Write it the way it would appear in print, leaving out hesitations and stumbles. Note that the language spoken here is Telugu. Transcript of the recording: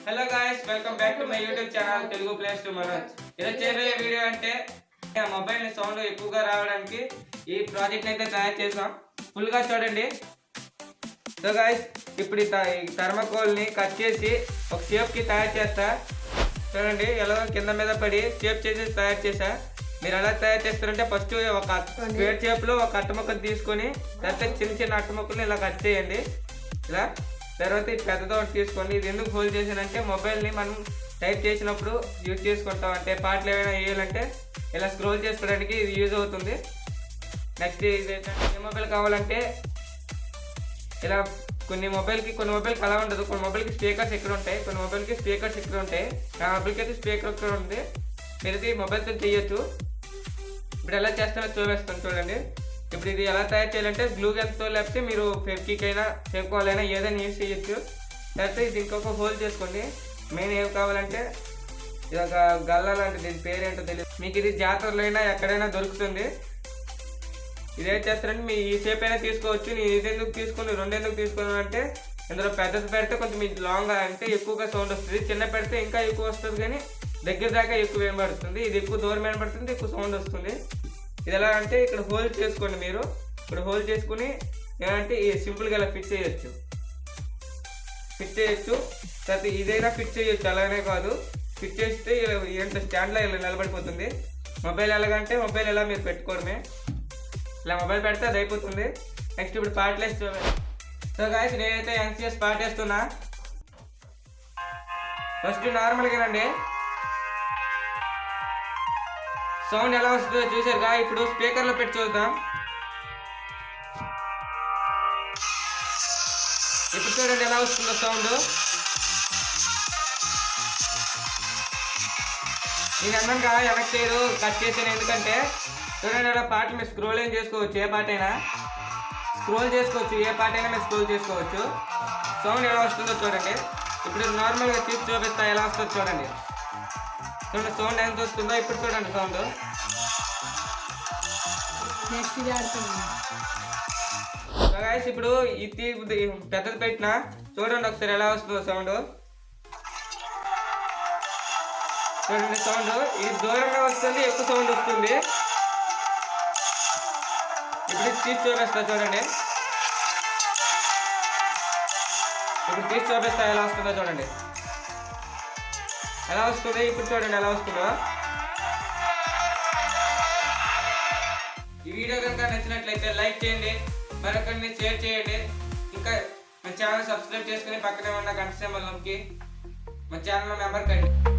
Hello guys, welcome back to my YouTube channel Telugu place to Manoj. ఈరోజు చేయబోయే వీడియో అంటే మొబైల్ సౌండ్ ఎక్కువగా రావడానికి ఈ ప్రాజెక్ట్ అయితే తయారు చేసాం. ఫుల్ గా చూడండి. సో గాయ్స్, ఇప్పుడు ఈ థర్మాకోల్ ని కట్ చేసి ఒక షేప్ కి తయారు చేస్తా. చూడండి ఎలా కింద మీద పడి షేప్ చేసి తయారు చేసా. మీరు ఎలా తయారు చేస్తారంటే ఫస్ట్ ఒక స్క్వేర్ షేప్ లో ఒక అట్ట ముక్కను తీసుకొని తర్వాత చిన్న చిన్న అట్ట ముక్కలు ఇలా కట్ చేయండి. ఇలా తర్వాత ఇది పెద్దదో తీసుకోండి. ఇది ఎందుకు హోల్డ్ చేసానంటే మొబైల్ని మనం టైప్ చేసినప్పుడు యూజ్ చేసుకుంటాం. అంటే పాటలు ఏమైనా వేయాలంటే ఇలా స్క్రోల్ చేసుకోవడానికి ఇది యూజ్ అవుతుంది. నెక్స్ట్ ఇది ఏ మొబైల్ కావాలంటే ఇలా కొన్ని మొబైల్కి అలా ఉండదు. కొన్ని మొబైల్కి స్పీకర్స్ ఇక్కడ ఉంటాయి, కొన్ని మొబైల్కి స్పీకర్స్ ఇక్కడ ఉంటాయి. నా మొబైల్కి అయితే స్పీకర్ ఇక్కడ ఉంది. మీరు ఈ మొబైల్తో చేయొచ్చు. ఇప్పుడు ఎలా చేస్తానో చూపిస్తాను చూడండి. ఇప్పుడు ఇది ఎలా తయారు చేయాలంటే గ్లూ గన్తో లేకపోతే మీరు ఫెవిక్విక్ అయినా ఫెవికాల్ అయినా ఏదైనా యూజ్ చేయొచ్చు. లేకపోతే ఇది ఇంకొక హోల్ చేసుకోండి. మెయిన్ ఏం కావాలంటే ఇది ఒక గల్ల లాంటి, దీని పేరు ఏంటో తెలియదు. మీకు ఇది జాతరలో అయినా ఎక్కడైనా దొరుకుతుంది. ఇదేం చేస్తారంటే మీ ఈ షేప్ అయినా తీసుకోవచ్చు. నేను ఇది ఎందుకు తీసుకుని రెండు ఎందుకు తీసుకున్నాను అంటే ఇందులో పెద్దది పెడితే కొంచెం మీకు లాంగ్ అంటే ఎక్కువగా సౌండ్ వస్తుంది, చిన్న పెడితే ఇంకా ఎక్కువ వస్తుంది, కానీ దగ్గర దాకా ఎక్కువ వినబడుతుంది. ఇది ఎక్కువ దూరం వినబడుతుంది, ఎక్కువ సౌండ్ వస్తుంది. ఇది ఎలా అంటే ఇక్కడ హోల్డ్ చేసుకోండి. మీరు ఇప్పుడు హోల్డ్ చేసుకుని ఏమంటే ఈ సింపుల్గా ఇలా ఫిట్ చేయొచ్చు. తర్వాత ఇదైనా ఫిట్ చేయొచ్చు, అలానే కాదు. ఫిట్ చేస్తే ఏంటో స్టాండ్లో ఇలా నిలబడిపోతుంది. మొబైల్ ఎలాగంటే మొబైల్ ఎలా మీరు పెట్టుకోవడమే. ఇలా మొబైల్ పెడితే అది అయిపోతుంది. నెక్స్ట్ ఇప్పుడు పార్ట్ వేసి చూడండి. సో గాయ్స్, నేనైతే ఎన్సిఎస్ పార్ట్ వేస్తున్నా. ఫస్ట్ నార్మల్గానండి సౌండ్ ఎలా వస్తుందో చూసారుగా. ఇప్పుడు స్పీకర్లో పెట్టి చూద్దాం. ఇప్పుడు చూడండి ఎలా వస్తుందో సౌండ్. నేను అన్నాక వెనక్కి సైడ్ కట్ చేసాను, ఎందుకంటే చూడండి అలా పాటలు మీరు స్క్రోల్ ఏం చేసుకోవచ్చు. ఏ పాట అయినా స్క్రోల్ చేసుకోవచ్చు, ఏ పాట అయినా మీరు స్క్రోల్ చేసుకోవచ్చు. సౌండ్ ఎలా వస్తుందో చూడండి. ఇప్పుడు నార్మల్గా తీసి చూపిస్తా ఎలా వస్తుందో చూడండి. చూడండి సౌండ్ ఎంత వస్తుందో. ఇప్పుడు చూడండి సౌండ్. ఇప్పుడు ఇది పెద్దది పెట్టినా చూడండి ఒకసారి ఎలా వస్తుందో సౌండ్. చూడండి సౌండ్ ఇది దూరంగా వస్తుంది, ఎక్కువ సౌండ్ వస్తుంది. ఇప్పుడు తీసి చూపిస్తా చూడండి. ఇప్పుడు తీసి చూపిస్తా ఎలా వస్తుందో చూడండి. ఎలా వస్తుంది ఇప్పుడు చూడండి ఎలా వస్తుందో. ఈ వీడియో కనుక నచ్చినట్లయితే లైక్ చేయండి, మరొకరిని షేర్ చేయండి. ఇంకా మన ఛానల్ సబ్స్క్రైబ్ చేసుకుని పక్కనే ఉన్న గంట సింబల్ నొక్కి మన ఛానల్ మెంబర్ కండి.